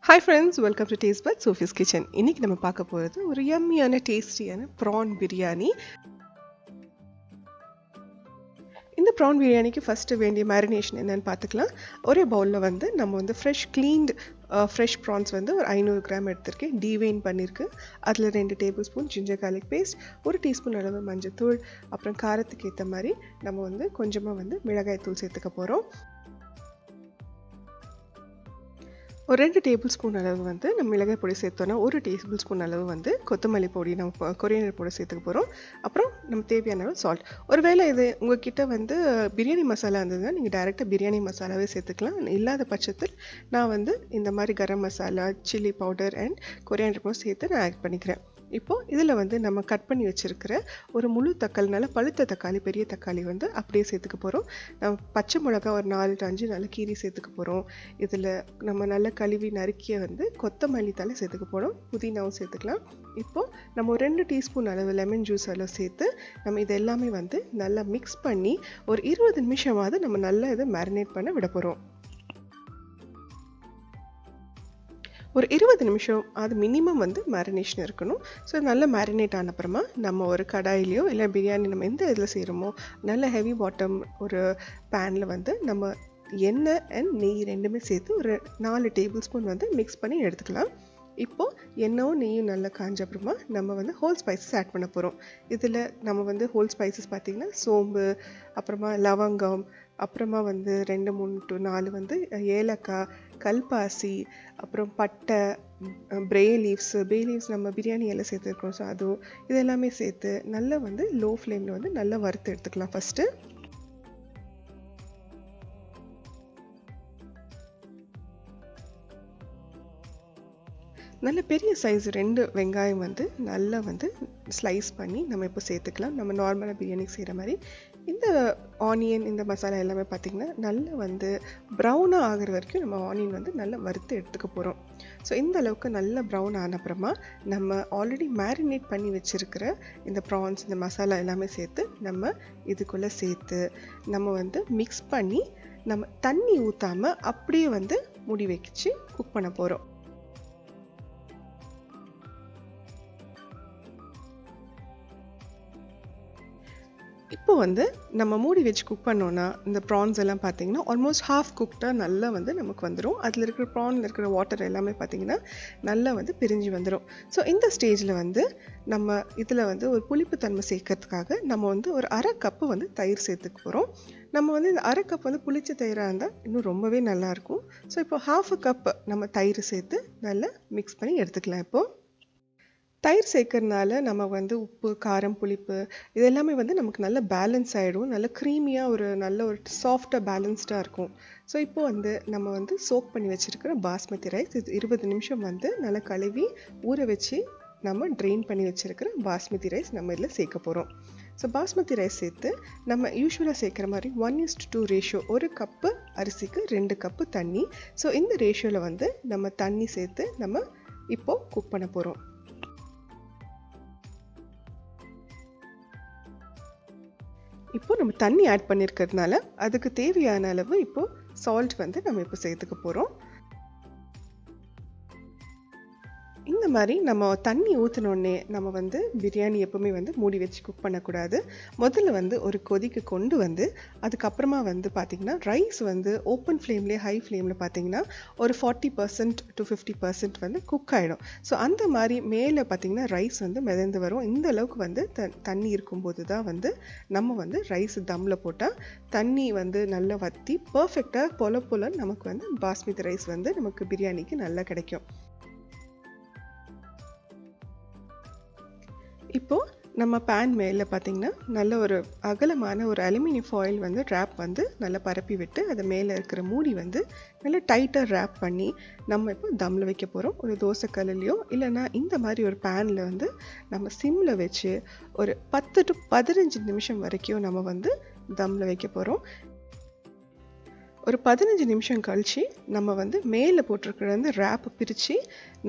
Hi friends, welcome to Taste Bud Sophie's Kitchen. இன்னைக்கு நம்ம பார்க்க போகிறது ஒரு யம்மியான டேஸ்டியான ப்ரான் பிரியாணி. இந்த ப்ரான் பிரியாணிக்கு ஃபஸ்ட்டு வேண்டிய மேரினேஷன் என்னென்னு பார்த்துக்கலாம். ஒரே பவுலில் வந்து நம்ம வந்து ஃப்ரெஷ் ப்ரான்ஸ் வந்து ஒரு 500 கிராம் எடுத்திருக்கேன். டீவெயின் பண்ணியிருக்கு. அதில் 2 tablespoon ginger garlic paste, 1 teaspoon அளவு மஞ்சள்தூள், அப்புறம் காரத்துக்கு ஏற்ற மாதிரி நம்ம வந்து கொஞ்சமாக வந்து மிளகாய் தூள் சேர்த்துக்க போகிறோம். ஒரு 2 டேபிள் ஸ்பூன் அளவு வந்து நம்ம மிளகாய் பொடி சேர்த்தோன்னா 1 டேபிள் ஸ்பூன் அளவு வந்து கொத்தமல்லி பொடி நம்ம கொரியண்டர் பொடி சேர்த்துக்க போகிறோம். அப்புறம் நம்ம தேவையான அளவு சால்ட். ஒருவேளை இது உங்ககிட்ட வந்து பிரியாணி மசாலா இருந்ததுன்னா நீங்கள் டைரெக்டாக பிரியாணி மசாலாவே சேர்த்துக்கலாம். இல்லாத பட்சத்தில் நான் வந்து இந்த மாதிரி garam masala, chilli powder and coriander பொடி சேர்த்து நான் ஆட் பண்ணிக்கிறேன். இப்போது இதில் வந்து நம்ம கட் பண்ணி வச்சுருக்கிற ஒரு முழு தக்காளி, நல்ல பழுத்த தக்காளி, பெரிய தக்காளி வந்து அப்படியே சேர்த்துக்க போகிறோம். நம்ம பச்சை மிளகா ஒரு 4 to 5 நல்ல கீரி சேர்த்துக்க போகிறோம். இதில் நம்ம நல்ல கழுவி நறுக்கிய வந்து கொத்தமல்லி தழை சேர்த்துக்க போகிறோம். புதினாவும் சேர்த்துக்கலாம். இப்போது நம்ம ஒரு 2 டீஸ்பூன் அளவு லெமன் ஜூஸ் அளவு சேர்த்து நம்ம இது எல்லாமே வந்து நல்லா மிக்ஸ் பண்ணி ஒரு 20 நிமிஷமாவது நம்ம நல்லா இதை மேரினேட் பண்ண விட போகிறோம். ஒரு 20 நிமிஷம் அது மினிமம் வந்து மேரினேஷன் இருக்கணும். ஸோ நல்லா மேரினேட் ஆன அப்புறமா நம்ம ஒரு கடாயிலையோ இல்லை பிரியாணி நம்ம எந்த இதில் செய்கிறோமோ நல்ல ஹெவி பாட்டம் ஒரு பேனில் வந்து நம்ம எண்ணெய் அண்ட் நெய் ரெண்டுமே சேர்த்து ஒரு 4 டேபிள் ஸ்பூன் வந்து மிக்ஸ் பண்ணி எடுத்துக்கலாம். இப்போது எண்ணெயும் நெய்யும் நல்லா காஞ்ச அப்புறமா நம்ம வந்து ஹோல் ஸ்பைசஸ் ஆட் பண்ண போகிறோம். இதில் நம்ம வந்து ஹோல் ஸ்பைசஸ் பார்த்திங்கன்னா சோம்பு, அப்புறமா லவங்கம், அப்புறமா வந்து 2, 3 to 4 வந்து ஏலக்காய், கல்பாசி, அப்புறம் பட்டை, பே லீவ்ஸ் நம்ம பிரியாணி எல்லாம் சேர்த்துருக்கோம். ஸோ அதுவும் இது எல்லாமே சேர்த்து நல்லா வந்து லோ ஃப்ளேமில் வந்து நல்லா வறுத்து எடுத்துக்கலாம் ஃபஸ்ட்டு. நல்ல பெரிய சைஸ் 2 வெங்காயம் வந்து நல்லா வந்து ஸ்லைஸ் பண்ணி நம்ம இப்போ சேர்த்துக்கலாம். நம்ம நார்மலாக பிரியாணிக்கு செய்கிற மாதிரி. இந்த ஆனியன், இந்த மசாலா எல்லாமே பார்த்திங்கன்னா நல்லா வந்து ப்ரௌனாக ஆகிற வரைக்கும் நம்ம ஆனியன் வந்து நல்லா வறுத்து எடுத்துக்க போகிறோம். ஸோ இந்த அளவுக்கு நல்லா ப்ரௌன் ஆன அப்புறமா நம்ம ஆல்ரெடி மேரினேட் பண்ணி வச்சுருக்கிற இந்த ப்ரான்ஸ், இந்த மசாலா எல்லாமே சேர்த்து நம்ம இதுக்குள்ளே சேர்த்து நம்ம வந்து மிக்ஸ் பண்ணி நம்ம தண்ணி ஊற்றாமல் அப்படியே வந்து மூடி வச்சு குக் பண்ண போகிறோம். இப்போ வந்து நம்ம மூடி வச்சு குக் பண்ணோன்னா இந்த ப்ரான்ஸ் எல்லாம் பார்த்திங்கன்னா ஆல்மோஸ்ட் ஹாஃப் குக்டாக நல்லா வந்து நமக்கு வந்துடும். அதில் இருக்கிற ப்ரானில் இருக்கிற வாட்டர் எல்லாமே பார்த்திங்கன்னா நல்லா வந்து பிரிஞ்சு வந்துடும். ஸோ இந்த ஸ்டேஜில் வந்து நம்ம இதில் வந்து ஒரு புளிப்புத்தன்மை சேர்க்கறதுக்காக நம்ம வந்து ஒரு 1/2 கப்பு வந்து தயிர் சேர்த்துக்க போகிறோம். நம்ம வந்து இந்த 1/2 கப் வந்து புளிச்ச தயிராக இருந்தால் இன்னும் ரொம்பவே நல்லாயிருக்கும். ஸோ இப்போ 1/2 கப் நம்ம தயிர் சேர்த்து நல்லா மிக்ஸ் பண்ணி எடுத்துக்கலாம். இப்போது தயிர் சேர்க்கறதுனால நம்ம வந்து உப்பு, காரம், புளிப்பு இது எல்லாமே வந்து நமக்கு நல்ல பேலன்ஸ் ஆகிடும். நல்ல க்ரீமியாக நல்ல ஒரு சாஃப்டாக பேலன்ஸ்டாக இருக்கும். ஸோ இப்போது வந்து நம்ம வந்து சோக் பண்ணி வச்சுருக்கிற பாஸ்மதி ரைஸ் இது 20 நிமிஷம் வந்து நல்லா கழுவி ஊற வச்சு நம்ம ட்ரெயின் பண்ணி வச்சுருக்கிற பாஸ்மதி ரைஸ் நம்ம இதில் சேர்க்க போகிறோம். ஸோ பாஸ்மதி ரைஸ் சேர்த்து நம்ம யூஸ்வலாக சேர்க்குற மாதிரி 1:2 ரேஷியோ, 1 கப்பு அரிசிக்கு 2 கப்பு தண்ணி. ஸோ இந்த ரேஷியோவில் வந்து நம்ம தண்ணி சேர்த்து நம்ம இப்போது குக் பண்ண போகிறோம். இப்போது நம்ம தண்ணி ஆட் பண்ணியிருக்கிறதுனால அதுக்கு தேவையான அளவு இப்போது சால்ட் வந்து நம்ம இப்போ சேர்த்துக்க போகிறோம். இந்த மாதிரி நம்ம தண்ணி ஊற்றினோடனே நம்ம வந்து பிரியாணி எப்போவுமே வந்து மூடி வச்சு குக் பண்ணக்கூடாது. முதல்ல வந்து ஒரு கொதிக்கு கொண்டு வந்து அதுக்கப்புறமா வந்து பார்த்திங்கன்னா ரைஸ் வந்து ஓப்பன் ஃப்ளேம்லேயே ஹை ஃப்ளேமில் பார்த்திங்கன்னா ஒரு 40% to 50% வந்து குக் ஆகிடும். ஸோ அந்த மாதிரி மேலே பார்த்திங்கன்னா ரைஸ் வந்து மிதந்து வரும். இந்த அளவுக்கு வந்து தண்ணி இருக்கும்போது தான் வந்து நம்ம வந்து ரைஸ் தம்மில் போட்டால் தண்ணி வந்து நல்லா வற்றி பர்ஃபெக்டாக பொல நமக்கு வந்து பாஸ்மதி ரைஸ் வந்து நமக்கு பிரியாணிக்கு நல்லா கிடைக்கும். இப்போது நம்ம பேன் மேலே பார்த்திங்கன்னா நல்ல ஒரு அகலமான ஒரு அலுமினியம் ஃபாயில் வந்து ரேப் வந்து நல்லா பரப்பி விட்டு அது மேலே இருக்கிற மூடி வந்து நல்லா டைட்டாக ரேப் பண்ணி நம்ம இப்போ தம்மில் வைக்க போகிறோம். ஒரு தோசைக்கல்லையோ இல்லைன்னா இந்த மாதிரி ஒரு பேனில் வந்து நம்ம சிம்மில் வச்சு ஒரு 10 to 15 நிமிஷம் வரைக்கும் நம்ம வந்து தம்மில் வைக்க போகிறோம். ஒரு 15 நிமிஷம் கழித்து நம்ம வந்து மேலே போட்டிருக்கிற வந்து ரேப்பை பிரித்து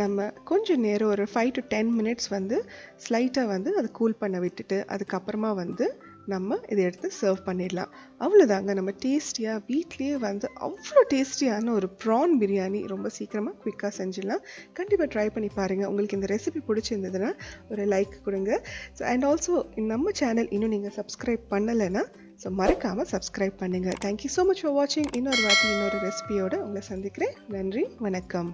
நம்ம கொஞ்சம் நேரம் ஒரு 5 to 10 மினிட்ஸ் வந்து ஸ்லைட்டாக வந்து அதை கூல் பண்ண விட்டுட்டு அதுக்கப்புறமா வந்து நம்ம இதை எடுத்து சர்வ் பண்ணிடலாம். அவ்வளோதாங்க, நம்ம டேஸ்டியாக வீட்லேயே வந்து அவ்வளோ டேஸ்டியான ஒரு ப்ரான் பிரியாணி ரொம்ப சீக்கிரமாக குயிக்காக செஞ்சிடலாம். கண்டிப்பாக ட்ரை பண்ணி பாருங்கள். உங்களுக்கு இந்த ரெசிபி பிடிச்சிருந்ததுன்னா ஒரு லைக் கொடுங்க. ஸோ அண்ட் ஆல்சோ நம்ம சேனல் இன்னும் நீங்கள் சப்ஸ்கிரைப் பண்ணலைன்னா ஸோ மறக்காமல் சப்ஸ்கிரைப் பண்ணுங்கள். தேங்க்யூ ஸோ மச் ஃபார் வாட்சிங். இன்னொரு வாட்டி இன்னொரு ரெசிபியோடு உங்களை சந்திக்கிறேன். நன்றி, வணக்கம்.